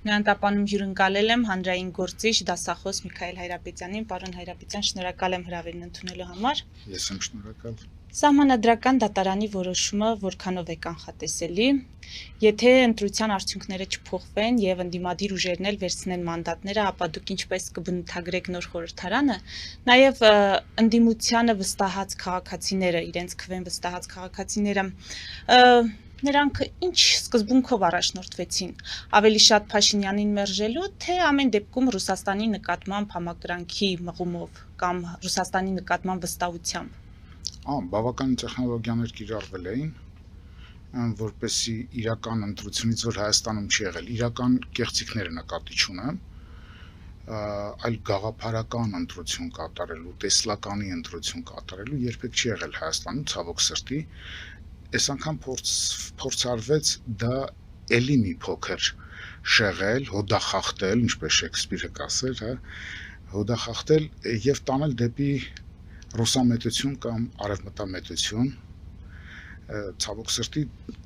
Նույնտապանում հյուրընկալել եմ հանրային գործիչ դասախոս Միքայել Հայրապետյանին, պարոն Հայրապետյան, շնորհակալ եմ հրավերն ընդունելու համար։ Ես եմ շնորհակալ։ Սահմանադրական դատարանի որոշումը որքանով է կանխատեսելի, եթե ընտրության արդյունքները չփոխվեն եւ ընդդիմադիր ուժերն էլ վերցնեն մանդատները, ապա դուք ինչպես կբնութագրեք նոր խորհրդարանը, նաեւ ընդդիմությանը վստահած քաղաքացիները, իրենց քվեն վստահած քաղաքացիները, նրանք ինչ սկզբունքով առաջնորդվեցին, ավելի շատ Փաշինյանին մերժելու, թե ամեն դեպքում Ռուսաստանի նկատմամբ համակրանքի մղումով կամ Ռուսաստանի նկատմամբ վստահությամբ։ Բավականին տեխնոլոգիաներ կիրառվել էին, որպեսզի իրական ընտրությունից, որ Հայաստանում չի եղել, իրական կեղծիքները նկատի չունեմ, այլ գաղափարական ընտրություն կատարելու, տեսլականի ընտրություն կատարելու երբեք չի եղել Հայաստանում, ցավոք սրտի, այս անգամ փորձարվեց դա էլի մի փոքր շեղել, հոդախախտել, ինչպես Շեքսպիրը կասեր, հոդախախտել եւ տանել դեպի ռուսամետություն կամ արևմտամետություն, ցավոք սրտի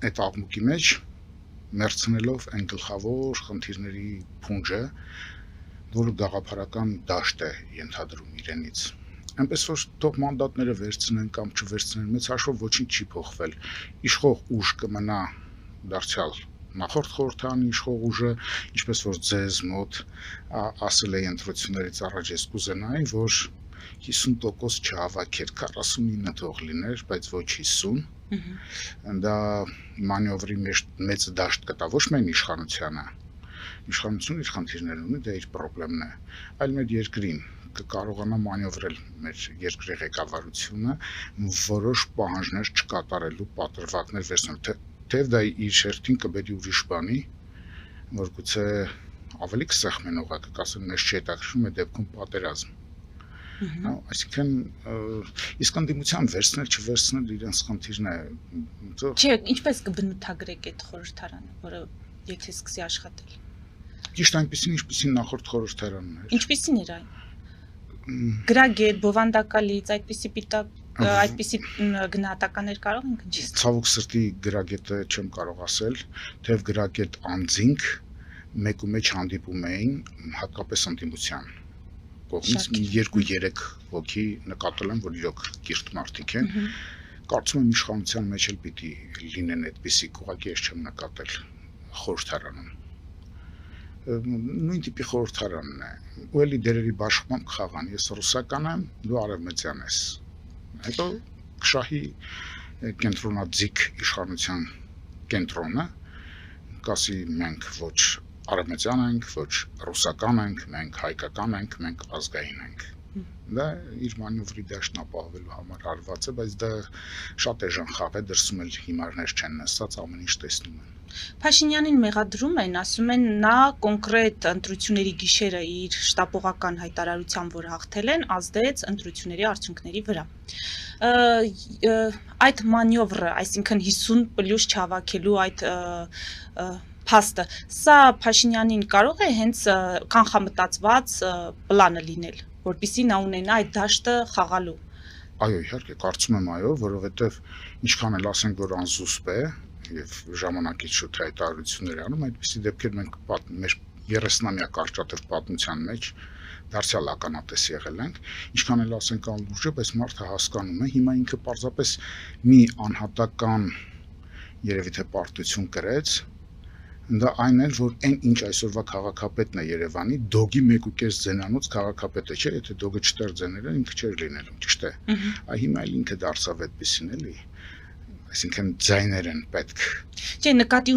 այդ աղմուկի մեջ մերցնելով այն գլխավոր խնդիրների փունջը, որը գաղափարական դաշտ է ենթադրում իրենից։ Այնպես որ թող մանդատները վերցնեն կամ չվերցնեն, մեծ հաշվով ոչինչ չի փոխվել։ Իշխող ուժ կմնա դարձյալ նախորդ խորհրդարանի իշխող ուժը, ինչպես որ ձեզ մոտ ասել էի ընտրություններից առաջ ես կուզենայի, որ 50% չհավաքեր, 49 թող լիներ, բայց ոչ 50։ Դա մանևրի մեծ դաշտ կտա ոչ միայն իշխանությանը։ Իշխանությունը իր խնդիրներն ունի, դա իր խնդիրն է, այլ մեր երկրին կկարողանա մանևրել մեր երկրի ղեկավարությունը որոշ պահանջներ չկատարելու պատրվակներ վերցնել, թեև դա իր հերթին կբերի ուրիշ բանի, որ գուցե ավելի կսեղմենողակ կասեն մեզ չհետաքրքրում է դեպքում պատերազմ։ Այսինքն իսկ ընդդիմության վերցնել չվերցնել իրենց խնդիրն է։ Չէ, ինչպես կբնութագրեք այդ խորհրդարանը, որը եթե սկսի աշխատել։ Ճիշտ այնպեսին, ինչպեսին նախորդ խորհրդարանն էր։ Ինչպեսին էր այն։ Գրագետ, բովանդակալից, այդպիսի պիտակ, այդպիսի գնահատականներ կարող ենք ինչի՞։ Ցավոք սրտի գրագետը չեմ կարող ասել, թեև գրագետ անձինք մեկու մեջ հանդիպում էին հատկապես ընդդիմության կողմից 2-3 հոգի նկատել եմ, որ իրոք կիրթ մարդիկ են։ Կարծում եմ իշխանության մեջ էլ պիտի լինեն այդպիսի, ուղղակի ես չեմ նկատել խորհրդարանում։ Նույն տիպի խորհրդարանն է, ու էլի դերերի բաշխմամբ կխաղան, ես ռուսական եմ, դու արևմտյան ես։ Հետո կշահի կենտրոնաձիգ իշխանության կենտրոնը, կասի մենք ոչ արևմտյան ենք, ոչ ռուսական ենք, մենք հայկական ենք, մենք ազգային ենք։ Դա իր մանևրի դաշտն ապահովելու համար արված է, բայց դա շատ էժան խաղ է, դրսում էլ հիմարներ չեն նստած, ամեն ինչ տեսնում են։ Փաշինյանին մեղադրում են, ասում են նա կոնկրետ ընտրությունների գիշերը իր շտապողական հայտարարությամբ, որ հաղթել են, ազդեց ընտրությունների արդյունքների վրա։ Այդ մանևրը, այսինքն 50+ չհավաքելու այդ փաստը, սա Փաշինյանին կարող է հենց կանխամտածված պլանը լինել, որպեսզի նա ունենա այդ դաշտը խաղալու։ Այո, իհարկե, կարծում եմ այո, որովհետև ինչքան էլ ասենք, որ անզուսպ է եւ ժամանակից շուտ հայտարարություններ անում, այդպիսի դեպքեր մենք մեր 30-ամյա կարճատև պատմության մեջ դարձյալ ականատես եղել ենք, ինչքան էլ ասենք անլուրջ է, բայց մարդը հասկանում է, հիմա ինքը պարզապես մի անհատական երևի թե պարտություն կրեց, դա այն էլ, որ այն ինչ այսօրվա քաղաքապետն է Երևանի, դոգի 1.5 ձենանոց քաղաքապետը չէ, եթե դոգը չտեր ձեները ինքը չէր լինելու, ճիշտ է։ Այ հիմա էլ ինքը դարձավ այդպեսին էլի։ Այսինքն ձայներ են պետք։ Չէ, նկատի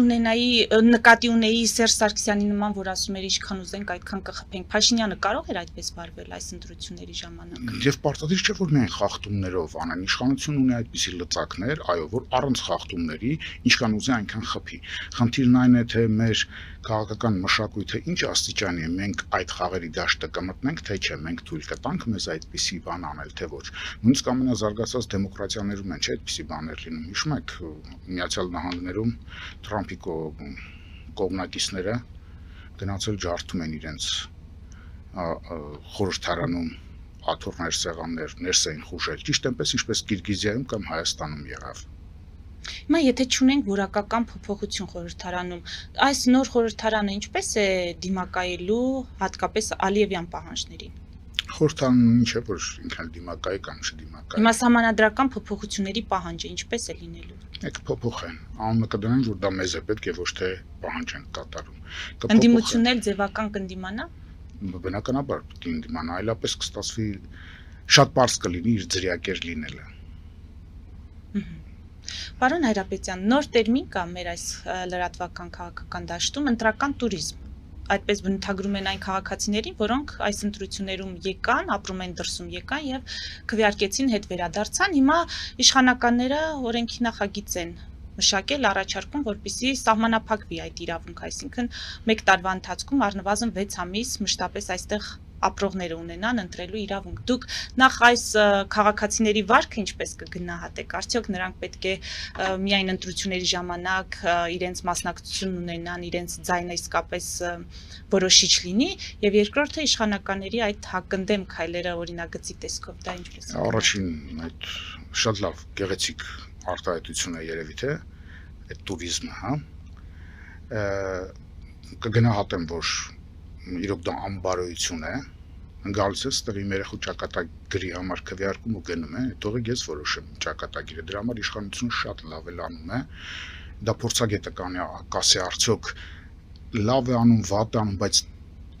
ունեի Սերժ Սարգսյանի նման, որ ասում էր ինչքան ուզենք այդքան կխփենք։ Փաշինյանը կարող էր այդպես վարվել այս ընտրությունների ժամանակ։ Եվ պարտադիր չէ, որ միայն խախտումներով անեն, իշխանություն ունի այդպիսի լծակներ, այո, որ առանց խախտումների ինչքան ուզի այնքան խփի։ Խնդիրն այն է, թե մեր քաղաքական մշակույթը ինչ աստիճանի է, մենք այդ խաղերի դաշտը կմտնենք, թե չէ, մենք թույլ կտանք մեզ այդպիսի բան անել, թե ոչ։ Նույնիսկ ամենազարգացած դեմոկրատիաներում են չէ այդպիսի բաներ լինում։ Հիշում եք Միացյալ Նահանգներում Թրամփի կողմնակիցները գնացել ջարդում են իրենց խորհրդարանում աթոռներ, սեղաններ, ներս էին խուժել, ճիշտ այնպես ինչպես Կիրգիզիայում կամ Հայաստանում եղավ։ Հիմա եթե չունենք որակական փոփոխություն խորհրդարանում, այս նոր խորհրդարանը ինչպես է դիմակայելու հատկապես Ալիևյան պահանջներին։ Խորհրդարանը ինչ է, որ ինքն դիմակայի կամ չդիմակայի։ Հիմա սահմանադրական փոփոխությունների պահանջը ինչպես է լինելու։ Եք փոփոխեն, անունը կդնեն, որ դա մեզ է պետք է ոչ թե պահանջ են կատարում։ Ընդդիմությունն էլ ձևական կընդիմանա։ Բնականաբար կընդիմանա, այլապես կստացվի շատ པարզ կլինի իր ձրիակեր լինելը։ Պարոն Հայրապետյան, նոր տերմին կա մեր այս լրատվական քաղաքական դաշտում ընտրական туриզմ։ Այդպես բնութագրում են այն քաղաքացիներին, որոնք այս ընտրություններում եկան, ապրում են դրսում եկան եւ քվեարկեցին հետ վերադարձան։ Հիմա իշխանականները օրենքի նախագիծ են մշակել, առաջարկում, որպեսզի սահմանափակվի այդ իրավունքը, այսինքն 1 տարվա ընթացքում առնվազն 6 ամիս մշտապես այստեղ ապրողները ունենան ընտրելու իրավունք։ Դուք նախ այս քաղաքացիների վարքը ինչպես կգնահատեք։ Արդյոք նրանք պետք է միայն ընտրությունների ժամանակ իրենց մասնակցություն ունենան, իրենց ձայնը իսկապես որոշիչ լինի, եւ երկրորդը իշխանականների այդ հակընդդեմ քայլերը օրինագծի տեսքով դա ինչպես է։ Առաջին այդ շատ լավ գեղեցիկ արտահայտություն է երևի թե այդ туриզմը, հա։ Կգնահատեմ, որ իրոք դա անբարոյություն է, գալիս է ստեղի երեխու ճակատագրի համար քվեարկում ու գնում է, թողեք ես որոշեմ ճակատագիրը, դրա համար իշխանությունը շատ լավ է անում է, դա փորձագետը կասի արդյոք լավ է անում, վատ է անում, բայց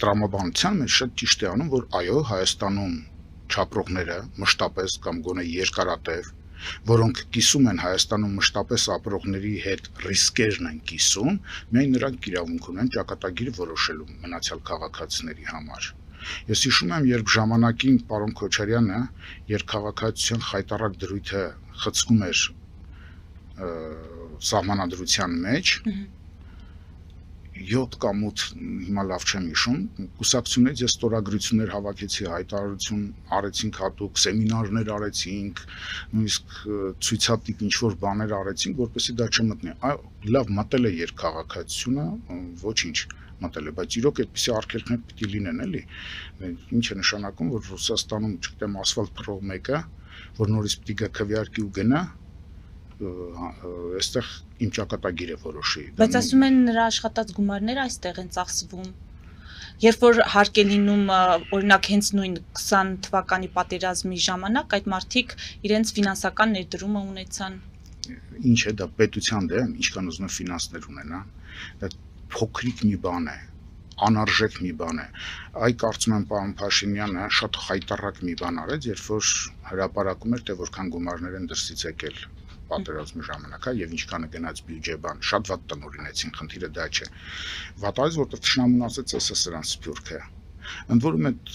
տրամաբանության մեջ շատ ճիշտ է անում, որ այո, Հայաստանում չապրողները մշտապես կամ գոնե երկարատև, որոնք կիսում են Հայաստանում մշտապես ապրողների հետ ռիսկերն են կիսում, միայն նրանք իրավունք ունեն ճակատագիր որոշելու մնացյալ քաղաքացիների համար։ Ես հիշում եմ, երբ ժամանակին պարոն Քոչարյանը երկքաղաքացիության խայտառակ դրույթը խցկում էր սահմանադրության մեջ, 7 կամ 8 հիմա լավ չեմ հիշում, կուսակցությունից ես ստորագրություններ հավաքեցի, հայտարարություն արեցինք հատուկ, սեմինարներ արեցինք, նույնիսկ ցույցատիպ ինչ-որ բաներ արեցինք, որպեսզի դա չմտնի։ Լավ մտել է երկքաղաքացիությունը, ոչինչ մտել է, բայց իրոք այդպիսի արգելքներ պիտի լինեն, էլի։ Ինչ է նշանակում, որ Ռուսաստանում, չգիտեմ, ասֆալտ փռող մեկը, որ նորից պիտի գա քվեարկի ու գնա, այստեղ իմ ճակատագիրը որոշի։ Բայց ասում են նրա աշխատած գումարները այստեղ են ծախսվում։ Երբ որ հարկ է լինում, օրինակ հենց նույն 20 թվականի պատերազմի ժամանակ այդ մարդիկ իրենց ֆինանսական ներդրումը ունեցան։ Ինչ է դա պետության դեմ, ինչքան ուզում են ֆինանսներ ունենա, դա փոքրիկ մի բան է, անարժեք մի բան է։ Այ կարծում եմ պարոն Փաշինյանը շատ խայտառակ մի բան արեց, երբ որ հրապարակում էր, թե որքան գումարներ են դրսից եկել պատերազմի ժամանակ, եւ ինչքան է գնաց բյուջե բան, շատ վատ տնօրինեցին, խնդիրը դա չէ։ Վատայից, որտեղ թշնամուն ասեց, էսա սրան սփյուռք է։ Ընդ որում այդ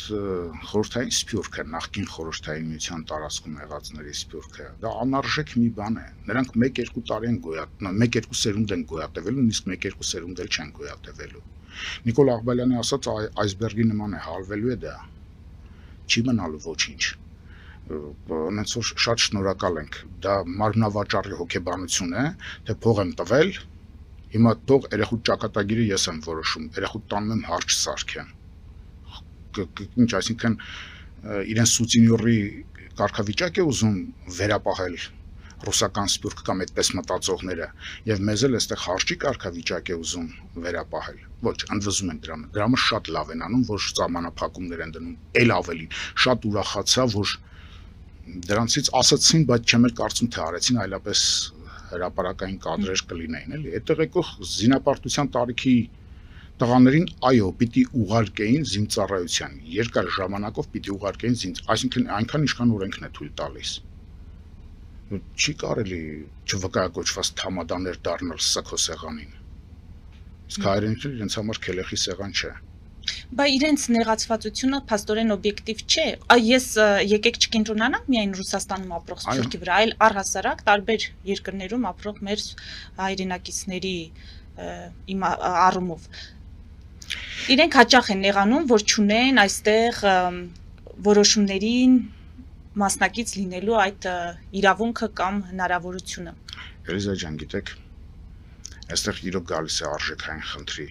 խորհրդային սփյուռքը, նախկին խորհրդային միության տարածքում եղածների սփյուռքը, դա անարժեք մի բան է։ Նրանք 1-2 տարի են գոյատևել, 1-2 սերունդ են գոյատևելու, նույնիսկ 1-2 սերունդ էլ չեն գոյատևելու։ Նիկոլ Աղբալյանը ասաց, այսբերգի նման է, հալվելու է դա։ Չի մնալու ոչինչ։ Ոնց որ շատ շնորհակալ ենք, դա մարմնավաճառի հոգեբանություն է, թե փող եմ տվել, հիմա թող երեխու ճակատագիրը ես եմ որոշում, երեխու տանում եմ հարճ սարքեմ։ Ինչ, այսինքն իրեն սուցինյորի կարգավիճակ է ուզում վերապահել ռուսական սփյուռք կամ այդպես մտածողները, եւ մեզ էլ այստեղ հարճի կարգավիճակ է ուզում վերապահել։ Ոչ, ընդվզում են դրամը։ Դրամը շատ լավ են անում, որ սահմանափակումներ են դնում, ել ավելին։ Շատ ուրախացա, որ դրանցից ասացին, բայց չեմ էլ կարծում թե արեցին, այլապես հրապարակային կադրեր կլինեին, էլի։ Այդտեղ եկող զինապարտության տարիքի տղաներին, այո, պիտի ուղարկեին զինծառայության, երկար ժամանակով պիտի ուղարկեին այսինքն այնքան ինչքան օրենքն է թույլ տալիս։ Չի կարելի չվկայակոչված թամադաներ դառնալ սքո սեղանին։ Իսկ հայրենիքը իրենց համար քելեխի սեղան չէ։ Բայց իրենց նեղացվածությունը փաստորեն օբյեկտիվ չէ։ Ես եկեք չկենտրոնանանք միայն Ռուսաստանում ապրող սփյուռքի վրա, այլ առհասարակ տարբեր երկրներում ապրող մեր հայրենակիցների առումով։ Իրենք հաճախ են նեղանում, որ չունեն այստեղ որոշումներին մասնակից լինելու այդ իրավունքը կամ հնարավորությունը։ Էլիզա ջան, գիտեք, այստեղ իրոք գալիս է արժեքային խնդրի։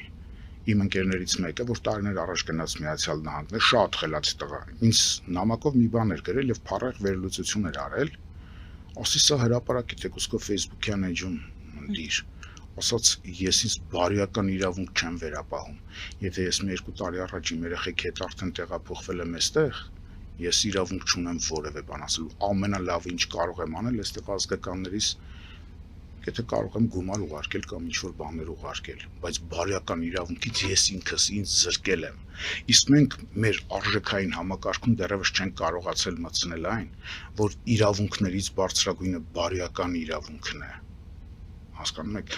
Իմ ընկերներից մեկը, որ տարիներ առաջ գնաց Միացյալ Նահանգներ, շատ խելացի տղա, ինձ նամակով մի բան էր գրել եւ փառահեղ վերլուծություն էր արել, ասի սա հրապարակի տեկուսկով Facebook-յան էջում դիր, ասաց ես ինձ բարոյական իրավունք չեմ վերապահում, եթե ես մի 2 տարի առաջ իմ երեխեքի հետ արդեն տեղափոխվել եմ այստեղ, ես իրավունք չունեմ որևէ բան ասելու, ամենալավը ինչ կարող եմ անել, այստեղ ազգականներից եթե կարող եմ գումար ուղարկել կամ ինչ-որ բաներ ուղարկել, բայց բարոյական իրավունքից ես ինքս ինձ զրկել եմ, իսկ մենք մեր արժեքային համակարգում դեռևս չենք կարողացել մտցնել այն, որ իրավունքներից բարձրագույնը բարոյական իրավունքն է, հասկանում եք,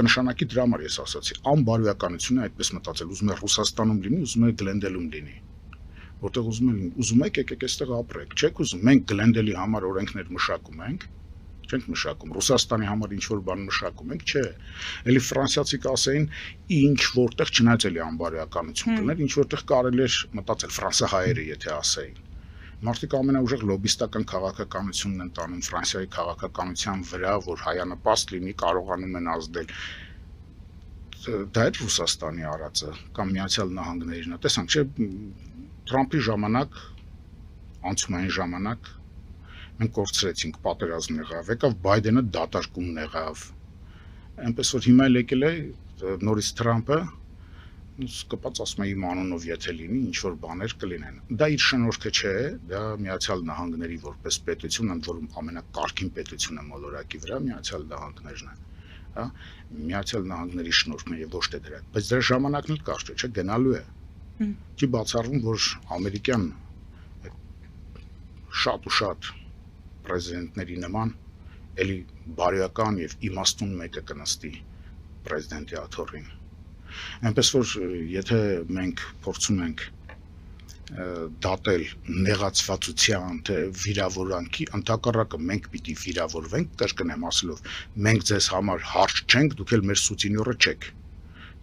կնշանակի դրա համար ես ասացի, անբարոյականությունը այդպես մտածել, ուզում է Ռուսաստանում լինի, ուզում է Գլենդելում լինի, որտեղ ուզում եք եկեք այստեղ ապրեք, չեք ուզում, մենք Գլենդելի համար օրենքներ մշակում ենք, չենք մշակում, Ռուսաստանի համար ինչ-որ բան մշակում ենք, չէ, էլի ֆրանսիացի կասեին, ինչ որտեղ չնայած էլի անբարոյականություն կներ, ինչ որտեղ կարելի էր մտածել ֆրանսահայերը, եթե ասեին։ Մարդիկ ամենաուժեղ լոբիստական քաղաքականությունն են տանում Ֆրանսիայի քաղաքականության վրա, որ հայանպաստ լինի, կարողանում են ազդել։ Դա է Ռուսաստանի արածը կամ Միացյալ Նահանգներինը։ Տեսանք, չէ, Թրամփի ժամանակ, անցումային ժամանակ մենք կորցրեցինք, պատերազմ եղավ, եկավ Բայդենը դատարկումն եղավ։ Այնպես որ հիմա եկել է նորից Թրամփը կպած ասում է իմ անունով եթե լինի, ինչ-որ բաներ կլինեն։ Դա իր շնորհքը չէ, դա Միացյալ Նահանգների որպես պետություն, ընդ որում ամենակարգին պետությունը մոլորակի վրա Միացյալ Նահանգներն է, հա, Միացյալ Նահանգների շնորհքն է եւ ոչ թե դրա։ Բայց դրա ժամանակն էլ կարճ չէ, գնալու է։ Չի բացառվում, որ ամերիկյան շատ ու շատ պրեզիդենտների նման էլի բարոյական եւ իմաստուն մեկը կնստի պրեզիդենտի աթոռին։ Այնպես որ եթե մենք փորձում ենք դատել նեղացվածության թե վիրավորանքի, ընդհակառակը մենք պիտի վիրավորվենք, կրկնեմ ասելով, մենք ձեզ համար հարց չենք, դուք էլ մեր սուտինյորը չեք։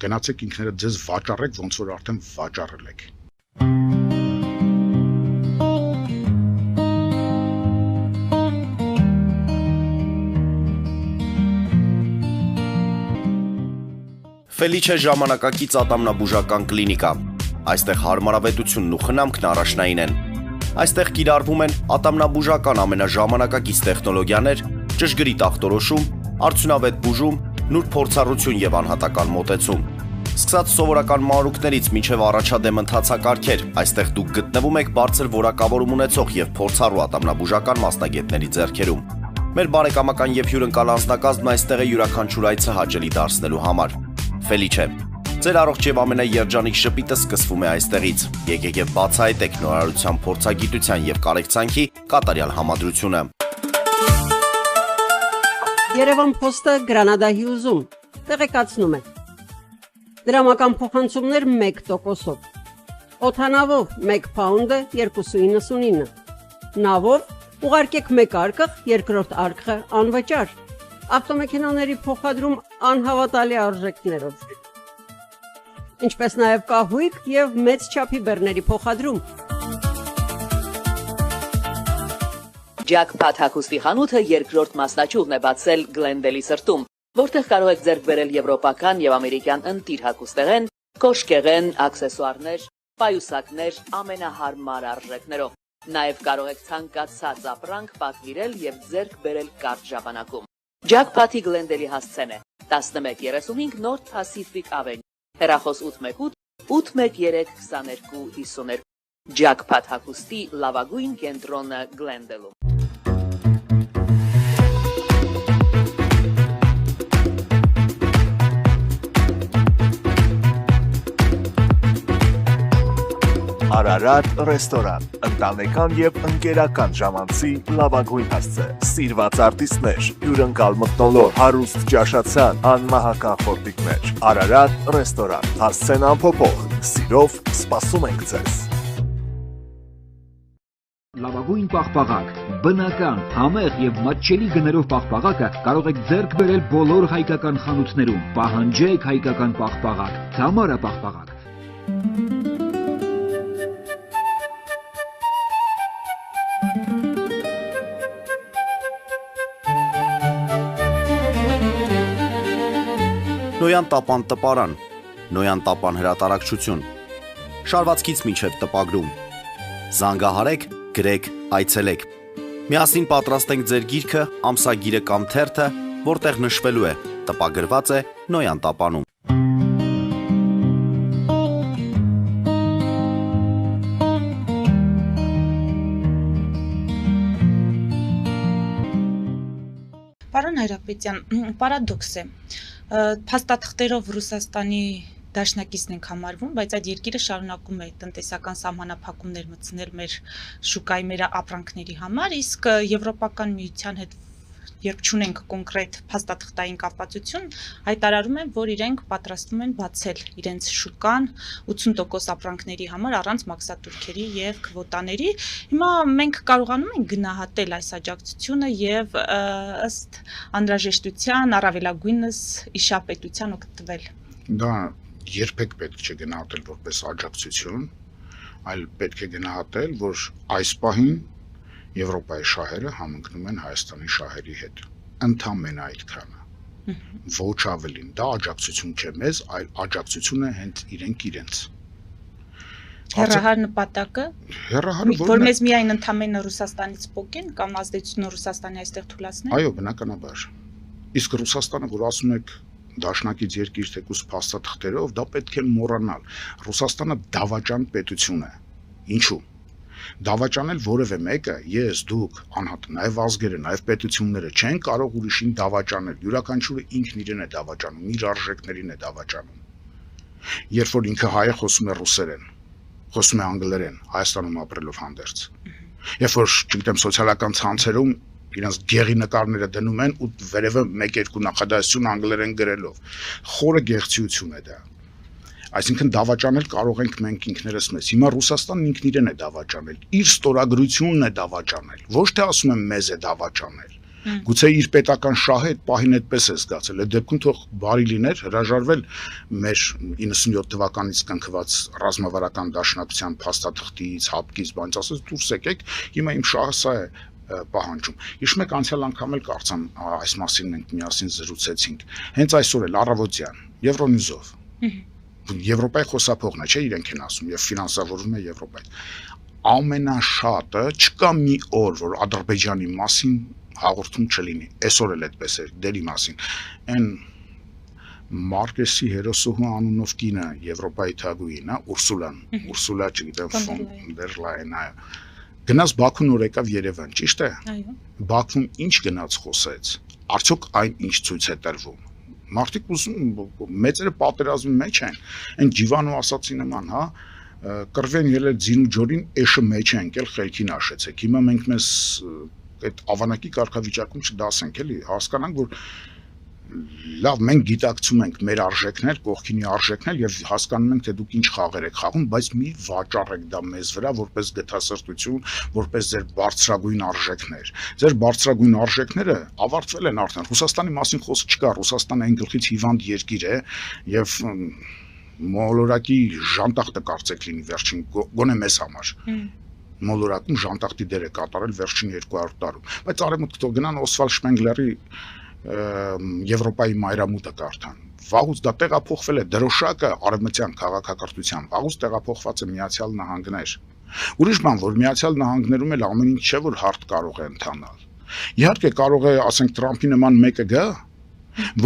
Գնացեք ինքներդ ձեզ վաճառեք, ոնց որ արդեն վաճառել եք։ Ֆելիչե ժամանակակից ատամնաբուժական կլինիկա։ Այստեղ հարմարավետությունն ու խնամքն առաջնային են։ Այստեղ կիրառվում են ատամնաբուժական ամենաժամանակակից տեխնոլոգիաներ, ճշգրիտ ախտորոշում, արդյունավետ բուժում, նուրբ փորձառություն եւ անհատական մոտեցում։ Սկսած սովորական մանրուքներից մինչև առաջադեմ ընթացակարգեր, այստեղ դուք գտնվում եք բարձր որակավորում ունեցող եւ փորձառու ատամնաբուժական մասնագետների ձեռքերում։ Մեր բարեկամական եւ հյուրընկալ անձնակազմն այստեղ է յուրաքանչյուր այցը հաճելի դարձնելու համար։ Ֆելիչե, ձեր առողջ եւ ամենաերջանիկ շպիտը սկսվում է այստեղից։ Եկեք եւ բացահայտեք նորարարության փորձագիտության եւ կարեկցանքի կատարյալ համադրությունը։ Երևան Փոստը Գրանադա Հյուզում տեղեկացնում է։ Դրամական փոխանցումներ 1%-ով։ Օդանավով 1 պաունդը 2.99։ Նավով ուղարկեք 1 արկղ, երկրորդ արկղը անվճար։ Ավտոմեքենաների փոխադրում անհավատալի արժեքներով։ Ինչպես նաև կահույք եւ մեծ չափի բեռների փոխադրում։ Jackpot հագուստի խանութը երկրորդ մասնաճյուղն է բացել Գլենդելի սրտում, որտեղ կարող եք ձեռք բերել եվրոպական եւ ամերիկյան ընտիր հագուստեղեն, կոշկեղեն, աքսեսուարներ, պայուսակներ ամենահարմար արժեքներով։ Նաև կարող եք ցանկացած ապրանք պատվիրել եւ ձեռք բերել կարճ ժամանակում։ Jackpot-ի Գլենդելի հասցեն է 1135 North Pacific Avenue, հեռախոս 818 813 2252։ Jackpot հագուստի լավագույն կենտրոնը Գլենդելում։ Արարատ ռեստորան, ընտանեկան եւ ընկերական ժամանցի լավագույն հասցե, սիրված արտիստներ, հյուրընկալ մթնոլորտ, հարուստ ճաշացան, անմահական խորտիկներ։ Արարատ ռեստորան, հասցեն անփոփոխ, սիրով սպասում ենք ձեզ։ Լավագույն պաղպաղակ, բնական, համեղ եւ մատչելի գներով պաղպաղակը կարող եք ձեռք բերել բոլոր հայկական խանութներում։ Պահանջեք հայկական պաղպաղակ, Թամարա պաղպաղակ։ Նոյան տապան տպարան, Նոյան տապան հրատարակչություն, շարվածքից մինչև տպագրում, զանգահարեք, գրեք, այցելեք, Միասին պատրաստենք ձեր գիրքը, ամսագիրը կամ թերթը, որտեղ նշվելու է, տպագրված է Նոյան տապանում։ Պարոն Հայրապետյան, պարադոքս է։ Փաստաթղթերով Ռուսաստանի դաշնակիցն ենք համարվում, բայց այդ երկիրը շարունակում է տնտեսական սահմանափակումներ մտցնել մեր շուկայի, մեր ապրանքների համար, իսկ Եվրոպական միության հետ երբ չունենք կոնկրետ փաստաթղթային կապացություն, հայտարարում են, որ իրենք պատրաստվում են բացել իրենց շուկան 80% ապրանքների համար առանց մաքսատուրքերի եւ քվոտաների։ Հիմա մենք կարողանում ենք գնահատել այս աջակցությունը եւ ըստ անհրաժեշտության առավելագույնս իշապետության օգտվել։ Դա երբեք պետք չէ գնահատել որպես աջակցություն, այլ պետք է գնահատել, որ այս պահին Եվրոպայի շահերը համընկնում են Հայաստանի շահերի հետ, ընդամենը այդքանը, ոչ ավելին, դա աջակցություն չէ մեզ, այլ աջակցություն է հենց իրենց։ Հեռահար նպատակը, Հեռահարը որ մեզ միայն ընդամենը Ռուսաստանից փոկեն կամ ազդեցությունը Ռուսաստանի այստեղ թուլացնեն։ Այո, բնականաբար։ Իսկ Ռուսաստանը, որ ասում եք դաշնակից երկիր թեկուզ փաստաթղթերով, դա պետք է մոռանալ։ Ռուսաստանը դավաճան պետություն է։ Ինչու՞։ Դավաճանել որևէ մեկը, ես, դուք, անհատ, նաև ազգերը, նաև պետությունները չեն կարող ուրիշին դավաճանել։ Յուրաքանչյուրը ինքն իրեն է դավաճանում, իր արժեքներին է դավաճանում։ Երբ որ ինքը հայ է, խոսում է ռուսերեն, խոսում է անգլերեն, Հայաստանում ապրելով հանդերձ։ Երբ որ, չգիտեմ, սոցիալական ցանցերում իրենց գեղի նկարները դնում են ու վերևը 1-2 նախադասություն անգլերեն գրելով։ Խորը գեղեցություն է դա։ Այսինքն դավաճանել կարող ենք մենք ինքներս մեզ։ Հիմա Ռուսաստանն ինքն իրեն է դավաճանել, իր ստորագրությունն է դավաճանել, ոչ թե ասում եմ մեզ է դավաճանել։ Գուցե իր պետական շահը այդ պահին այդպես է զգացել։ Այդ դեպքում թող բարի լիներ հրաժարվել մեր 97 թվականից կնքված ռազմավարական դաշնակցության փաստաթղթից, հապկից, բանից ասած դուրս եկեք, հիմա իմ շահը սա է պահանջում։ Հիշում եք անցյալ անգամ էլ կարծեմ այս մասին մենք միասին զրուցեցինք։ Հենց այսօր էլ առավոտյան Եվրոնյուզով Եվրոպայի խոսափողն է, չէ, իրենք են ասում եւ ֆինանսավորվում է Եվրոպայից։ Ամենաշատը չկա մի օր, որ Ադրբեջանի մասին հաղորդում չլինի։ Այսօր էլ այդպես է դերի մասին։ Այն Մարկեսի հերոսուհու անունով կինը Եվրոպայի թագուհին, Ուրսուլա, չգիտեմ, ֆոն դեր Լայեն, գնաց Բաքու նոր եկավ Երևան, ճիշտ է։ Այո։ Բաքվում ինչ գնաց խոսեց։ Արդյոք այն ինչ ցույց է տրվում։ Մարդիկ ուզում մեծերը պատերազմի մեջ են, այն ջիվանու ասացի նման, հա, կռվեն ելել ձին ու ջորին, էշը մեջ է ընկել, խելքին աշեցեք։ Հիմա մենք մեզ այդ ավանակի կարգավիճակում չդասենք, էլի, հասկանանք, որ լավ, մենք գիտակցում ենք մեր արժեքներ, կողքինի արժեքներ եւ հասկանում ենք, թե դուք ինչ խաղեր եք խաղում, բայց մի վաճառեք դա մեզ վրա որպես գթասրտություն, որպես ձեր բարձրագույն արժեքներ։ Ձեր բարձրագույն արժեքները ավարտվել են արդեն։ Ռուսաստանի մասին խոսք չկա, Ռուսաստանը այն գլխից հիվանդ երկիր է եւ մոլորակի ժանտախտը կարծեք լինի վերջին գոնե մեզ համար։ Մոլորակում ժանտախտի դեր է կատարել վերջին 200 տարում։ Բայց արևմուտք թող գնան Օսվալդ Շպենգլերի Եվրոպայի մայրամուտը կարդան։ Վաղուց դա տեղափոխվել է դրոշակը արևմտյան քաղաքակրթության, վաղուց տեղափոխված է Միացյալ Նահանգներ։ Ուրիշ բան, որ Միացյալ Նահանգներում էլ ամեն ինչ չէ, որ հարթ կարող է ընթանալ։ Իհարկե կարող է, ասենք, Թրամփի նման մեկը գա,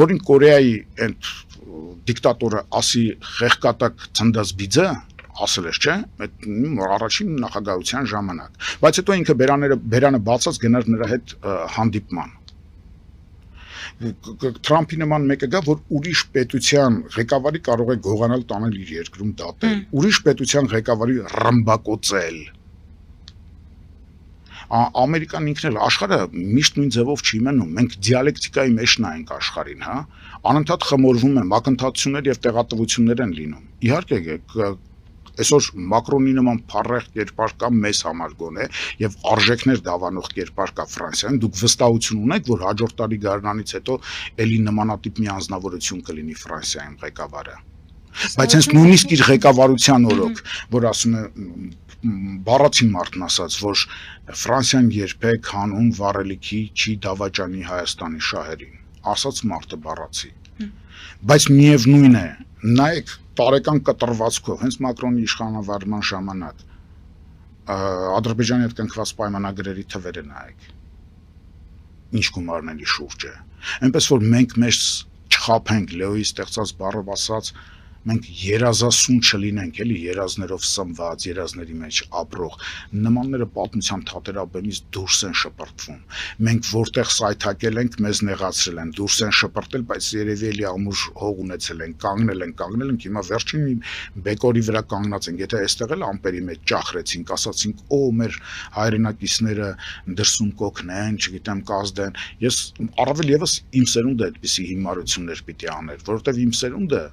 որին Կորեայի այդ դիկտատորը ասի խեղկատակ ցնդած բիձը, ասել ես, չէ՞, այդ առաջին նախագահության ժամանակ։ Բայց հետո ինքը բերանը բացած գնար նրա հետ հանդիպման։ Թրամփի նման մեկը գա, որ ուրիշ պետության ղեկավարի կարող է գողանալ տանել իր երկրում դատել, ուրիշ պետության ղեկավարի ռմբակոծել։ Ամերիկան ինքն էլ աշխարհը միշտ նույն ձևով չի մնում, մենք դիալեկտիկայի մեջ նայենք աշխարհին, հա, անընդհատ խմորվում են, մակընթացություններ եւ տեղատվություններ են լինում։ Իհարկե այսօր Մակրոնի նման փառեղ կերպար կա մեզ համար գոնե եւ արժեքներ դավանող կերպար կա Ֆրանսիայում, դուք վստահություն ունեք, որ հաջորդ տարի գարնանից հետո էլի նմանատիպ մի անձնավորություն կլինի Ֆրանսիայում ղեկավարը։ Բայց հենց նույնիսկ իր ղեկավարության օրոք, որ ասում է բառացին մարդն ասած, որ Ֆրանսիան երբեք հանուն վառելիքի չի դավաճանի Հայաստանի շահերին, ասած մարդը բառացի։ Բայց միևնույն է, նայեք տարեկան կտրվածքով, հենց Մակրոնի իշխանավարման ժամանակ Ադրբեջանի հետ կնքված պայմանագրերի թվերը նայեք։ Ինչ գումարների շուրջ է։ Այնպես որ մենք մեզ չխափենք Լեոյի ստեղծած բառով ասած մենք երազասուն չլինենք, էլի երազներով սնված, երազների մեջ ապրող, նմանները պատմության թատերաբեմից դուրս են շպրտվում։ Մենք որտեղ սայթակել ենք, մեզ նեղացրել են, դուրս են շպրտել, բայց երևի էլի ամուր հող ունեցել են, կանգնել ենք, հիմա վերջին մի բեկորի վրա կանգնած ենք, եթե այստեղ էլ ամպերի մեջ ճախրեցինք, ասացինք, օ, մեր հայրենակիցները դրսում կօգնեն, չգիտեմ, կազդեն, ես առավել եւս իմ սերունդը այդպիսի հիմարություններ պիտի աներ, որովհետեւ իմ սերունդը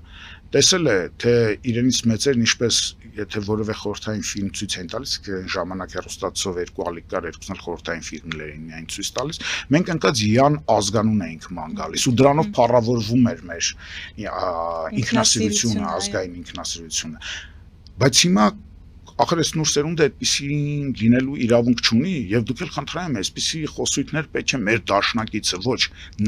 տեսել է, թե իրենից մեծերն ինչպես եթե որևէ խորհրդային ֆիլմ ցույց են տալիս, ժամանակ հեռուստացով երկու ալիք կար, երկուսն էլ խորհրդային ֆիլմներ էին միայն ցույց տալիս, մենք ընկած յան ազգանուն էինք ման գալիս ու դրանով փառավորվում էր մեր ինքնասիրությունը, ազգային ինքնասիրությունը։ Բայց հիմա ախր այս նոր սերունդը այդպիսի լինելու իրավունք չունի եւ դուք էլ խնդրում եմ, այսպիսի խոսույթներ պետք է մեր դաշնակիցը ոչ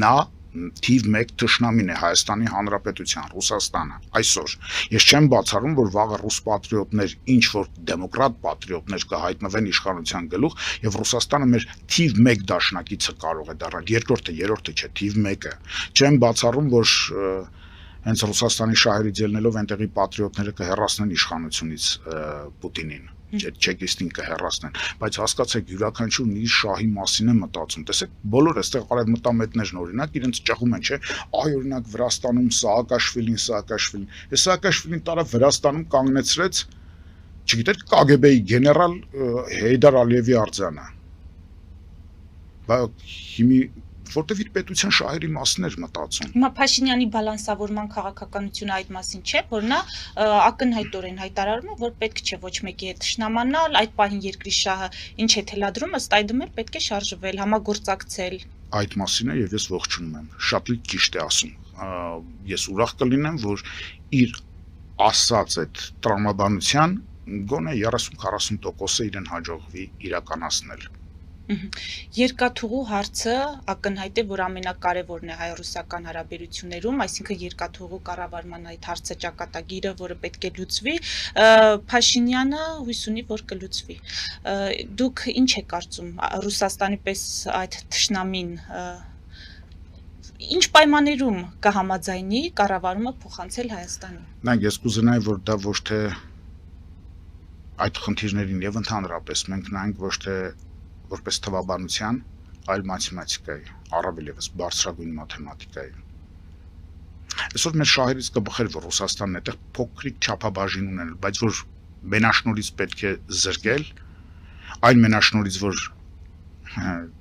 նա թիվ 1 թշնամին է Հայաստանի Հանրապետության, Ռուսաստանը, այսօր։ Ես չեմ բացառում, որ վաղը ռուս պատրիոտներ, ինչ որ դեմոկրատ պատրիոտներ կհայտնվեն իշխանության գլուխ, եւ Ռուսաստանը մեր թիվ 1 դաշնակիցը կարող է դառնալ, երկրորդը, երրորդը չէ, թիվ 1-ը։ Չեմ բացառում, որ հենց Ռուսաստանի շահերից ելնելով այնտեղի պատրիոտները կհեռացնեն իշխանությունից Պուտինին։ Չեկիստին կհեռացնեն, բայց հասկացեք յուրաքանչյուրն իր շահի մասին է մտածում։ Տեսեք, բոլորը այստեղ արևմտամետներն օրինակ իրենց ճղում են, չէ՞, այ օրինակ Վրաստանում Սաակաշվիլին, Այս Սաակաշվիլին տարա Վրաստանում կանգնեցրեց, չգիտեք, KGB-ի գեներալ Հեյդար Ալիևի արձանը։ Բայց հիմի որտեվ իր պետության շահերի մասն էր մտածում։ Հիմա Փաշինյանի բալանսավորման քաղաքականությունը այդ մասին չէ, որ նա ակնհայտորեն հայտարարում է, որ պետք չէ ոչ մեկի հետ շնամանալ, այդ պահին երկրի շահը ինչ է թելադրում, ըստ այդմ էլ պետք է շարժվել, համագործակցել։ Այդ մասին է եւ ես ողջունում եմ։ Շատ ճիշտ է ասում։ Ես ուրախ կլինեմ, որ իր ասած այդ տրամաբանության գոնե 30-40%-ը իրեն հաջողվի իրականացնել։ Երկաթուղու հարցը ակնհայտ է, որ ամենակարևորն է հայ-ռուսական հարաբերություններում, այսինքն երկաթուղու կառավարման այդ հարցը ճակատագիրը, որը պետք է լուծվի, Փաշինյանը հույս ունի, որ կլուծվի։ Դուք ինչ եք կարծում, Ռուսաստանի պես այդ թշնամին ինչ պայմաններում կհամաձայնի կառավարումը փոխանցել Հայաստանին։ Նայեք, ես կուզենայի, որ դա ոչ թե այդ խնդիրներին եւ ընդհանրապես մենք նայենք ոչ թե որպես թվաբանության, այլ մաթեմատիկայի, առավել եւս բարձրագույն մաթեմատիկայի։ Այսօր մեր շահերից կբխեր, որ Ռուսաստանն այդտեղ փոքրիկ չափաբաժին ունենալ, բայց որ մենաշնորից պետք է զրկել, այն մենաշնորից, որ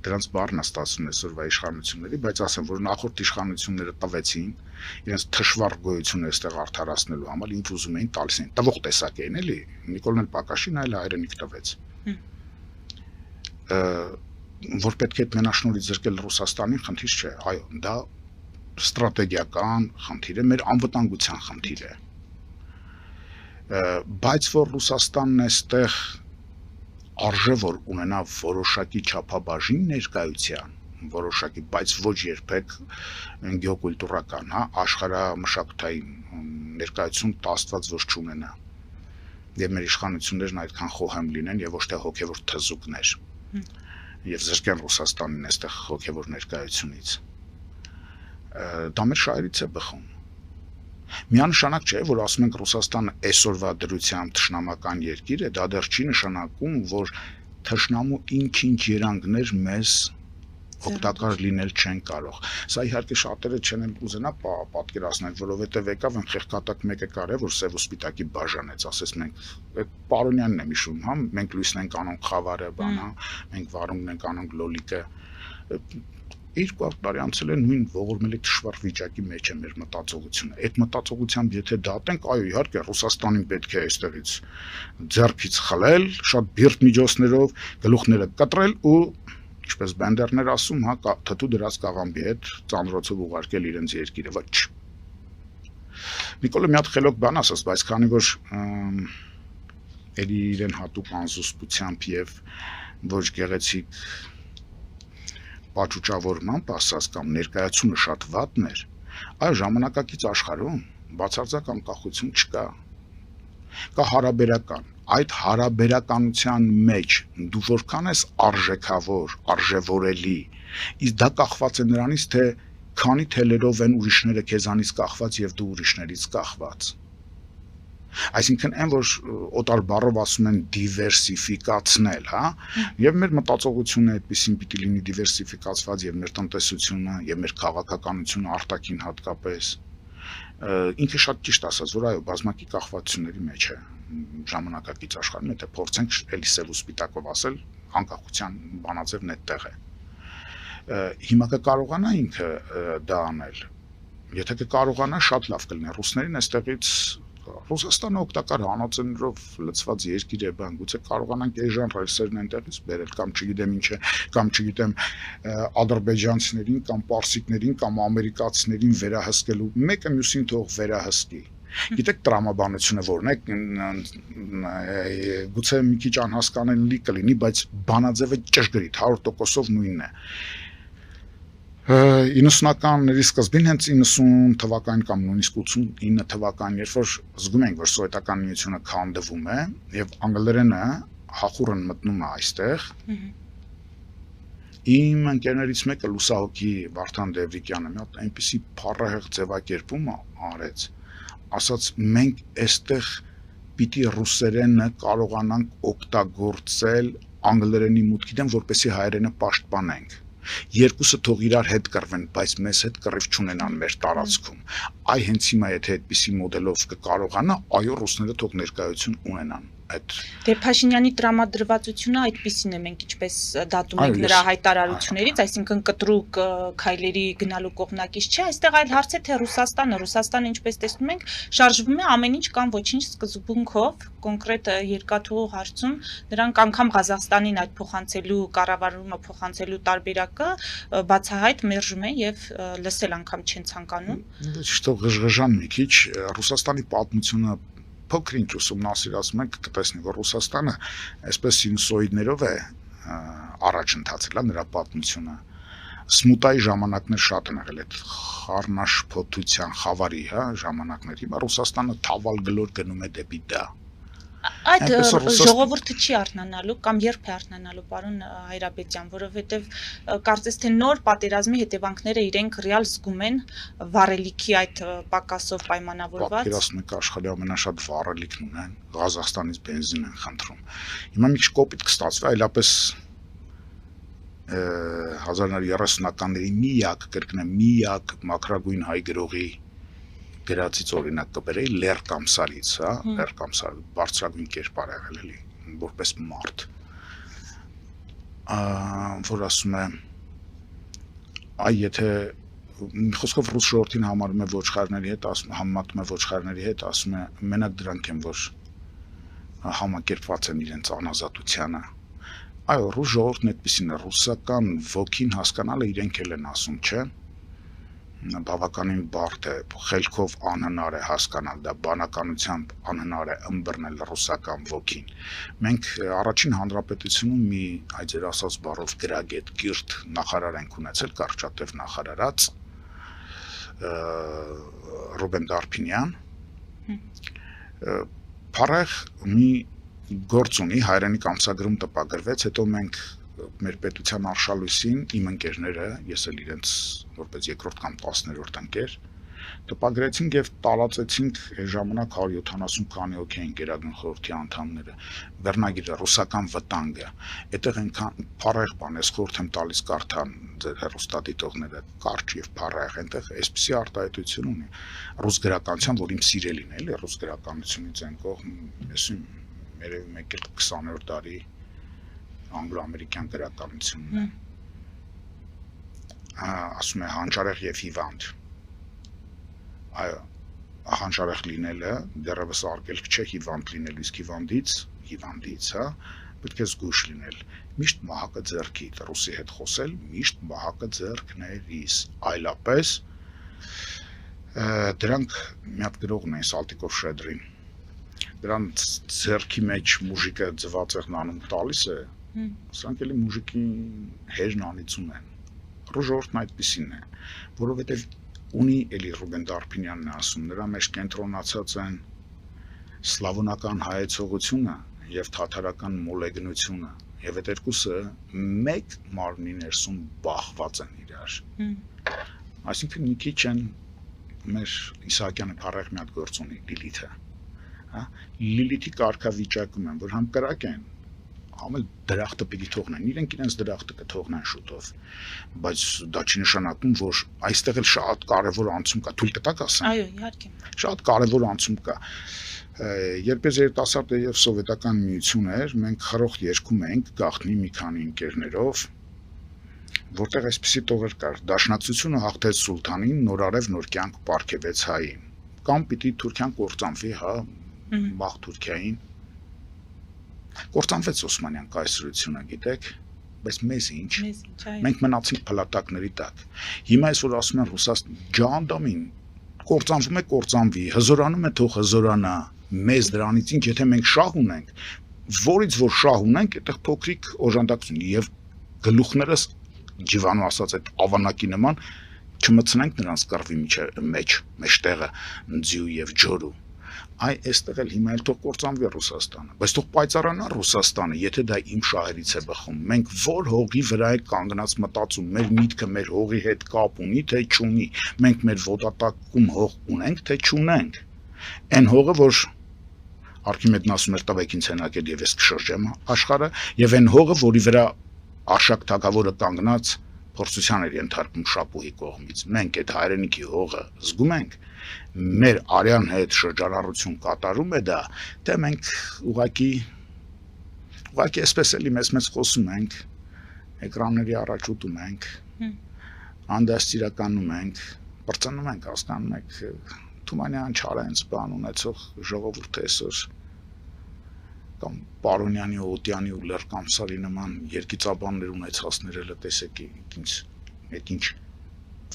դրանց բառն է ստացվում այսօրվա իշխանությունների, բայց ասեմ, որ նախորդ իշխանությունները տվեցին իրենց թշվառ գոյությունը այստեղ արդարացնելու համար, ինչ ուզում էին տալիս են, տվող տեսակ էին, էլի, Նիկոլան Պակաշին այլ հայրենիք տվեց։ Որ պետք է այդ մենաշնորից զրկել Ռուսաստանին, խնդիր չէ, այո, դա ստրատեգիական խնդիր է, մեր անվտանգության խնդիր է։ Բայց որ Ռուսաստանն այստեղ արժե որ ունենա որոշակի չափաբաժին ներկայության, որոշակի, բայց ոչ երբեք գեոկուլտուրական, հա, աշխարհամշակութային ներկայություն տաստված ոչ չունենա։ Եվ մեր իշխանություններն այդքան խոհեմ լինեն եւ ոչ թե հոգեվոր թզուկներ։ Եվ զրկեն Ռուսաստանին այստեղ հոգեվոր ներկայությունից։ Դա մեր շահերից է բխում։ Միանշանակ չէ, որ ասում ենք Ռուսաստանը այսօրվա դրությամբ թշնամական երկիր է, դա դեռ չի նշանակում, որ թշնամու ինչ-ինչ երանգներ մեզ օգտակար լինել չեն կարող։ Սա իհարկե շատերը չեն ուզենա պատկերացնել, որովհետև եկավ այն խեղկատակ մեկը կար է, որ սև ու սպիտակի բաժանեց, ասես մենք այդ Պարոնյանն եմ հիշում, հա, մենք լույսն ենք անում խավարը, բան, հա, մենք վարունգն ենք անում լոլիկը։ 2 տարի անցել է նույն ողորմելի թշվառ վիճակի մեջ է մեր մտածողությունը։ Այդ մտածողությամբ եթե դատենք, այո, իհարկե Ռուսաստանին պետք է այստեղից ձեռքից խլել, շատ բիրտ միջոցներով գլուխները կտրել ու ինչպես բենդերներ ասում, հա, թթու դրած կաղամբի հետ ծանրոցով ուղարկել իրենց երկիրը, ոչ։ Նիկոլը մի հատ խելոք բան ասաց, բայց քանի որ ելի իրեն հատուկ անզուսպությամբ եւ ոչ գեղեցիկ պաճուճավորմամբ ասած կամ ներկայացումը շատ վատն էր, այո, ժամանակակից աշխարհում բացարձակ անկախություն չկա։ Կա հարաբերական, այդ հարաբերականության մեջ դու որքան ես արժեքավոր, արժևորելի, իսկ դա կախված է նրանից, թե քանի թելերով են ուրիշները քեզանից կախված եւ դու ուրիշներից կախված։ Այսինքն այն որ օտար բառով ասում են դիվերսիֆիկացնել, հա, եւ մեր մտածողությունը այդպեսին պիտի լինի դիվերսիֆիկացված եւ մեր տնտեսությունը եւ մեր քաղաքականությունը արտաքին հատկապես ինքը շատ ճիշտ ասաց, որ այո, բազմակի կախվածությունների մեջ է ժամանակակից աշխարհում, եթե փորձենք էլի սև ու սպիտակով ասել, անկախության բանաձևն այդտեղ է։ Հիմա կկարողանա ինքը դա անել։ Եթե կկարողանա, շատ լավ կլինի։ Ռուսներին այստեղից Ռուսաստանը օգտակար հանածներով լցված երկիր է, բան, գուցե կարողանանք այժմ ռեսերն այնտեղից բերել կամ չգիտեմ ինչ է, կամ չգիտեմ ադրբեջանցիներին կամ պարսիկներին կամ ամերիկացիներին վերահսկելու, մեկը մյուսին թող վերահսկի։ Գիտեք տրամաբանությունը որն է, գուցե մի քիչ անհասկանալի կլինի, բայց բանաձևը ճշգրիտ 100%-ով նույնն է։ 90-ականների սկզբին հենց 90 թվականին կամ նույնիսկ 89 թվականին, երբ որ զգում ենք, որ սովետական միությունը քանդվում է եւ անգլերենը հախուռն մտնում է այստեղ, իմ ընկերներից մեկը լուսահոգի Վարդան Դևրիկյանը մի հատ այնպիսի փառահեղ ձևակերպում արեց, ասաց մենք այստեղ պիտի ռուսերենը կարողանանք օգտագործել անգլերենի մուտքի դեմ, որպեսզի հայերենը պաշտպանենք։ Երկուսը թող իրար հետ կռվեն, բայց մեզ հետ կռիվ չունենան մեր տարածքում։ Այ հենց հիմա եթե այդպիսի մոդելով կկարողանա, այո, ռուսները թող ներկայություն ունենան այդ։ Դե Փաշինյանի տրամադրվածությունը այդպիսին է, մենք ինչպես դատում ենք նրա հայտարարություններից, այսինքն կտրուկ քայլերի գնալու կողմնակից չէ, այստեղ այլ հարց է, թե Ռուսաստանը ինչպես տեսնում ենք, շարժվում է ամեն ինչ կամ ոչինչ սկզբունքով, կոնկրետ երկաթուղու հարցում նրանք անգամ Ղազախստանին այդ փոխանցելու կառավարումը փոխանցելու տարբերակը բացահայտ մերժում են եւ լսել անգամ չեն ցանկանում։ Ճիշտ է, ղժղժան մի քիչ Ռուսաստանի պատմությունը փոքրինչ ուսումնասիրացում ենք, կտեսնի, որ Ռուսաստանը այսպես սինուսոիդներով է առաջ ընթացել նրա պատմությունը։ Սմուտայի ժամանակներ շատ են եղել այդ խառնաշփոթության խավարի, հա, ժամանակներ։ Հիմա Ռուսաստանը թավալ գլոր գնում է դեպի դա։ Այդ ժողովուրդը չի արթնանալու կամ երբ է արթնանալու, պարոն Հայրապետյան, որովհետև կարծես թե նոր պատերազմի հետևանքները իրենք ռեալ զգում են վառելիքի այդ պակասով պայմանավորված։ Պատկերացնում եք աշխարհի ամենաշատ վառելիքն ունեն, Ղազախստանից բենզին են խնդրում։ Հիմա մի քիչ կոպիտ կստացվի, այլապես 1930-ականների միակ կրկնեմ, միակ մակրագույն հայ գրողի գրածից օրինակ կբերեի Լեր Կամսարից, հա, Լեր Կամսար բարձրագույն կերպար է եղել էլի, որպես մարդ, որ ասում է, այ եթե խոսքով ռուս ժողովրդին համարում է ոչխարների հետ, համեմատում է ոչխարների հետ, ասում է, մենակ դրանք են, որ համակերպված են իրենց անազատությանը։ Այո, ռուս ժողովուրդն այդպեսին է, ռուսական ոգին հասկանալը իրենք էլ են ասում, չէ՞։ Բավականին բարդ է, խելքով անհնար է հասկանալ, դա բանականությամբ անհնար է ըմբռնել ռուսական ոգին։ Մենք առաջին հանրապետությունում մի այդեր ասած բառով գրագետ կիրթ նախարար ենք ունեցել, կարճատև նախարարած Ռուբեն Դարփինյան։ Փառեղ մի գործ ունի, հայրենիք ամսագրում տպագրվեց, հետո մենք մեր պետության արշալույսին իմ ընկերները, ես էլ իրենց որպես երկրորդ կամ 10-րդ ընկեր, տպագրեցինք եւ տարածեցինք ժամանակ 170 քանի հոգի են Գերագույն խորհրդի անդամները, վերնագիրը ռուսական վտանգը, այդտեղ այնքան փառեղ բան ես խորհուրդ եմ տալիս կարդան ձեր հեռուստադիտողները, կարճ եւ փառեղ, այնտեղ այսպիսի արտահայտություն ունի ռուս գրականության, որ իմ սիրելին է, էլի ռուս գրականությունից այն կողմ, ես երևի մեկ 20-րդ դարի անգլո-ամերիկյան գրականությունն է, ասում է հանճարեղ և հիվանդ, այո, հանճարեղ լինելը դեռևս արգելք չէ հիվանդ լինել, իսկ հիվանդից, հա, պետք է զգույշ լինել, միշտ մահակը ձեռքիդ, ռուսի հետ խոսել, միշտ մահակը ձեռքներիս, այլապես, դրանք մի հատ գրողն էին Սալտիկով Շրեդրին, դրանց ձեռքի մեջ մուժիկը ձվածեղն անում տալիս է, սրանք էլի մուժիկի հեժն անիծում են, ռուժորդն այդպիսին է, որովհետև ունի էլի Ռուբեն Դարփինյանն է ասում, նրա մեջ կենտրոնացած են սլավոնական հայեցողությունը եւ թաթարական մոլեգնությունը եւ այդ երկուսը մեկ մարմնի ներսում բախված են իրար։ Այսինքն մի քիչ են մեր Իսահակյանը փառեղ մի հատ գործ ունի Լիլիթը, հա, Լիլիթի կարգավիճակում են, որ համ կրակ են, համ էլ դրախտը պիտի թողնեն, իրենք իրենց դրախտը կթողնեն շուտով, բայց դա չի նշանակում, որ այստեղ էլ շատ կարևոր անցում կա, թույլ կտաք ասեմ։ Այո, իհարկե։ Շատ կարևոր անցում կա։ Երբ ես երիտասարդ եւ սովետական միություն էր, մենք խրոխտ երգում էինք գաղտնի մի քանի ընկերներով, որտեղ այսպեսի տողեր կար. Դաշնակցությունը հաղթեց սուլթանին, նորարև նոր կյանք պարգևեց հային։ Կամ պիտի Թուրքիան կործանվի, հա, վաղ Թուրքիային։ Կործանվեց Օսմանյան կայսրությունը, գիտեք, բայց մեզ ինչ։ Մենք մնացինք փլատակների տակ։ Հիմա այսօր ասում են Ռուսաստան ջանդամին կործանվում է, կործանվի, հզորանում է, թող հզորանա։ Մեզ դրանից ինչ, եթե մենք շահ ունենք, որից որ շահ ունենք, այդտեղ փոքրիկ օժանդակություն եւ գլուխներս ջիվանու ասած այդ ավանակի նման չմցնենք նրանց կռվի մեջ, մեջտեղը ձյու եւ ջորու։ Այ այստեղ էլ հիմա էլ թող կործանվի Ռուսաստանը, բայց թող պայծառանա Ռուսաստանը, եթե դա իմ շահերից է բխում։ Մենք որ հողի վրա է կանգնած մտածում, մեր միտքը մեր հողի հետ կապ ունի, թե չունի։ Մենք մեր ոտատակում հող ունենք, թե չունենք։ Այն հողը, որ Արքիմեդն ասում էր տվեք ինձ հենակել եւ ես կշրջեմ աշխարհը, եւ այն հողը, որի վրա Արշակ թագավորը կանգնած փորձության էր ենթարկում շապուհի կողմից։ Մենք այդ հայրենիքի հողը զգում ենք, մեր արյան հետ շրջանառություն կատարում է դա, թե մենք ուղղակի այսպես էլի մեզ խոսում ենք, էկրանների առաջ ուտում ենք, անդաստիրականում ենք, բրծնում ենք, հասկանում եք, Թումանյան Չարենց բան ունեցող ժողովուրդը այսօր կամ Պարոնյանի, Օտյանի ու Լեռկամսարի նման երկիծաբաններ ունեցածները տեսեք ինչ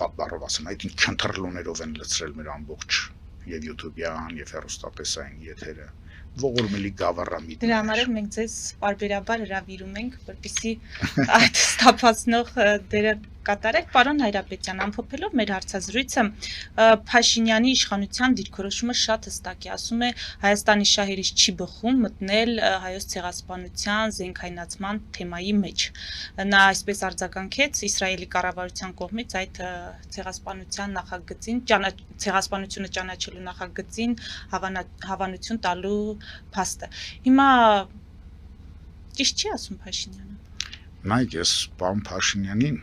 վատ բառով ասեմ, այդ ինչ չընթրլոներով են լցրել մեր ամբողջ եւ YouTube-յան եւ հեռուստատեսային եթերը, ողորմելի գավառամիտ։ Դրա համար էլ մենք ձեզ պարբերաբար հրավիրում ենք, որպեսզի այդ ստապացնող դերը կատարեք։ Պարոն Հայրապետյան, ամփոփելով մեր հարցազրույցը, Փաշինյանի իշխանության դիրքորոշումը շատ հստակ է, ասում է Հայաստանի շահերից չի բխում մտնել հայոց ցեղասպանության զենքայնացման թեմայի մեջ։ Նա այսպես արձագանքեց Իսրայելի կառավարության կողմից այդ ցեղասպանության նախագծին, ցեղասպանությունը ճանաչելու նախագծին հավանություն տալու փաստը։ Հիմա ճիշտ չի ասում Փաշինյանը։ Նայեք, ես պարոն Փաշինյանին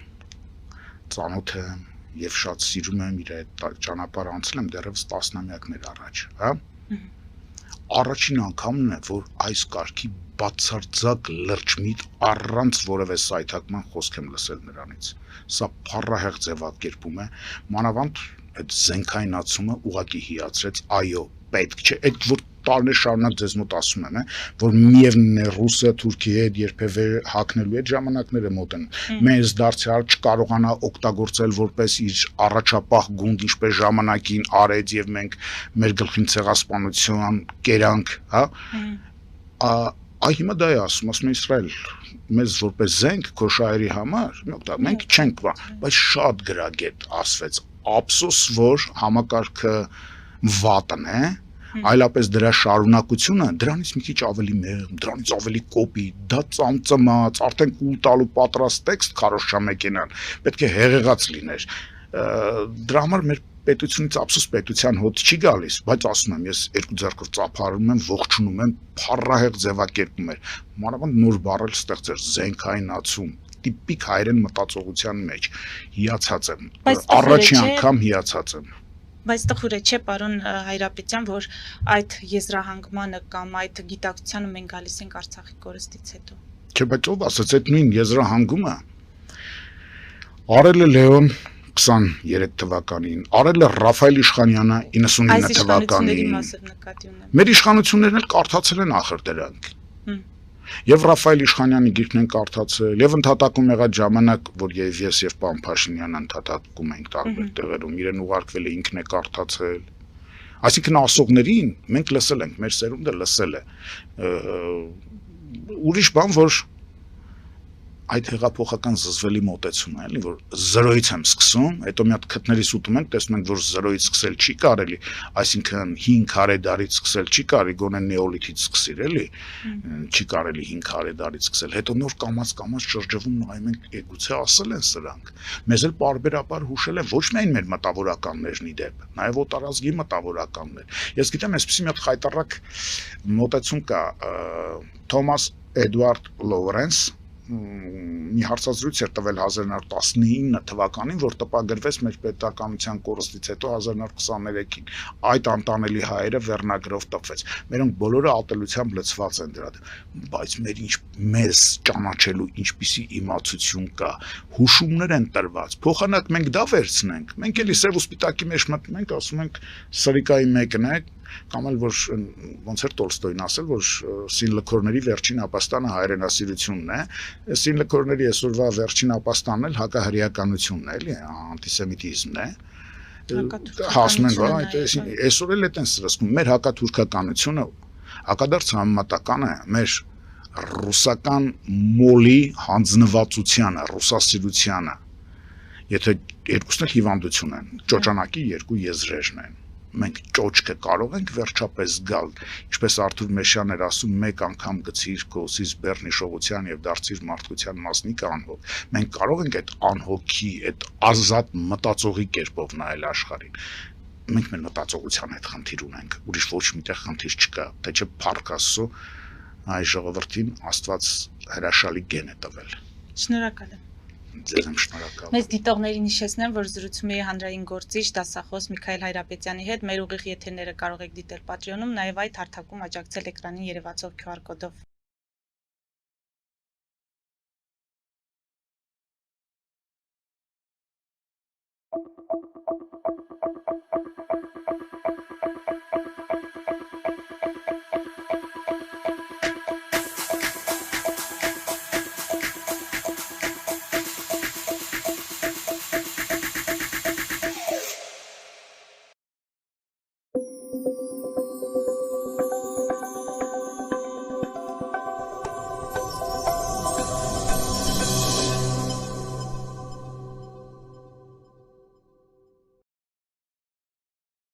ծանոթ եմ եւ շատ սիրում եմ իր այդ ճանապարհը անցել եմ դեռևս տասնամյակներ առաջ, հա։ Առաջին անգամն է, որ այս կարգի բացարձակ լրջմիտ առանց որևէ սայթակման խոսք եմ լսել նրանից։ Սա փառահեղ ձևակերպում է, մանավանդ այդ զենքայնացումը ուղղակի հիացրեց, այո, պետք չէ, այդ որ տարիներ շարունակ ձեզ մոտ ասում եմ, որ միևնույն է Ռուսը Թուրքիայի հետ երբևէ հակնելու այդ ժամանակները մոտ են։ Մեզ դարձյալ չկարողանա օգտագործել որպես իր առաջապահ գունդ, ինչպես ժամանակին արեց եւ մենք մեր գլխին ցեղասպանության կերանք, հա։ Այ հիմա դա է ասում Իսրայել, մեզ որպես զենք քո շահերի համար, մենք չենք, բայց շատ գրագետ ասվեց, ափսոս որ համակարգը վատն է, այլապես դրա շարունակությունը դրանից մի քիչ ավելի մեղմ, դրանից ավելի կոպիտ, դա ծամծմած, արդեն կուլ տալու պատրաստ տեքստ քարոշչա մեքենան, պետք է հեղեղած լիներ։ Դրա համար մեր պետությունից ափսոս պետության հոտ չի գալիս, բայց ասում եմ, ես երկու ձեռքով ծափարում եմ, ողջունում եմ, փառահեղ ձևակերպում եմ։ Մանավանդ նոր բառեր ստեղծեր, զենքայնացում, տիպիկ հայերեն մտածողության մեջ հիացած եմ, առաջին անգամ հիացած եմ։ Բայց տխուր է, չէ, պարոն Հայրապետյան, որ այդ եզրահանգմանը կամ այդ գիտակցությանը մենք գալիս ենք Արցախի կորստից հետո։ Չէ, բայց ով ասաց այդ նույն եզրահանգումը արել է Լեոն 23 թվականին, արել է Ռաֆայել Իշխանյանը 99 թվականին։ Մեր իշխանություններն էլ կարդացել են ախր դրանք։ Եվ Ռաֆայել Իշխանյանի գիրքն են կարդացել, եւ ընդհատակում եղած ժամանակ, որ ես եւ պարոն Փաշինյանը ընդհատակում ենք տարբեր տեղերում, իրեն ուղարկվել է, ինքն է կարդացել։ Այսինքն ասողներին մենք լսել ենք, մեր սերունդը լսել է։ Ուրիշ բան, որ այդ հեղափոխական զզվելի մոտեցումն է, էլի, որ 0-ից եմ սկսում, հետո մի հատ քթներիս ուտում ենք, տեսնում ենք, որ 0-ից սկսել չի կարելի, այսինքն 5 քարե դարից սկսել չի կարելի, գոնե նեոլիթից սկսիր, էլի, չի կարելի 5 քարե դարից սկսել, հետո նոր կամած շրջվում նայում ենք, էգուցե ասել են սրանք։ Մեզ էլ պարբերաբար հուշել են ոչ միայն մեր մտավորականներն ի դեպ, նաև օտարազգի մտավորականներ։ Ես գիտեմ, այսպեսի մի հատ խայտառակ մոտեցում կա, Թոմաս Էդվարդ Լորենս մի հարցազրույց էր տվել 1919 թվականին, որ տպագրվեց մեր պետականության կորստից հետո 1923-ին։ Այդ անտանելի հայերը վերնագրով տպվեց։ Մերոնք բոլորը ատելությամբ լցված են դրա դեմ, բայց մեզ ճանաչելու ինչպիսի իմացություն կա, հուշումներ են տրված։ Փոխանակ մենք դա վերցնենք։ Մենք էլի սև ու սպիտակի մեջ մտնում ենք, ասում ենք սրիկայի մեկն է, կամ էլ որ ոնց էր Տոլստոյն ասել, որ սինլքորների վերջին ապաստանը հայրենասիրությունն է, սինլքորների այսօրվա վերջին ապաստանն էլ հակահրեականությունն է, էլի, անտիսեմիտիզմն է։ Հասնում են, այսօր էլ այդտենց սրասկում, մեր հակաթուրքականությունը հակադարձ համեմատական է մեր ռուսական մոլի հանձնվածությանը, ռուսասիրությանը։ Եթե երկուսն էլ հիվանդություն են, ճոճանակի երկու եզրերն են։ Մենք ճոճքը կարող ենք վերջապես գալ, ինչպես Արթուր Մեշյանն էր ասում, մեկ անգամ գցիր կոսից բեռնի շողության եւ դարձիր մարդկության մասնիկ անհոգ։ Մենք կարող ենք այդ անհոգի, այդ ազատ մտածողի կերպով նայել աշխարհին։ Մենք մեր մտածողության հետ խնդիր ունենք, ուրիշ ոչ միտեղ խնդիր չկա, թե չէ փառք Աստծո այ ժողովրդին Աստված հրաշալի գեն է տվել։ Շնորհակալ եմ։ Ձեզ եմ շնորհակալ։ Մեզ դիտողներին հիշեցնեմ, որ զրուցում էի հանրային գործիչ դասախոս Միքայել Հայրապետյանի հետ։ Մեր ուղիղ եթերները կարող եք դիտել Patreon-ում, նաև այդ հարթակում աջակցել էկրանին երևացող QR կոդով։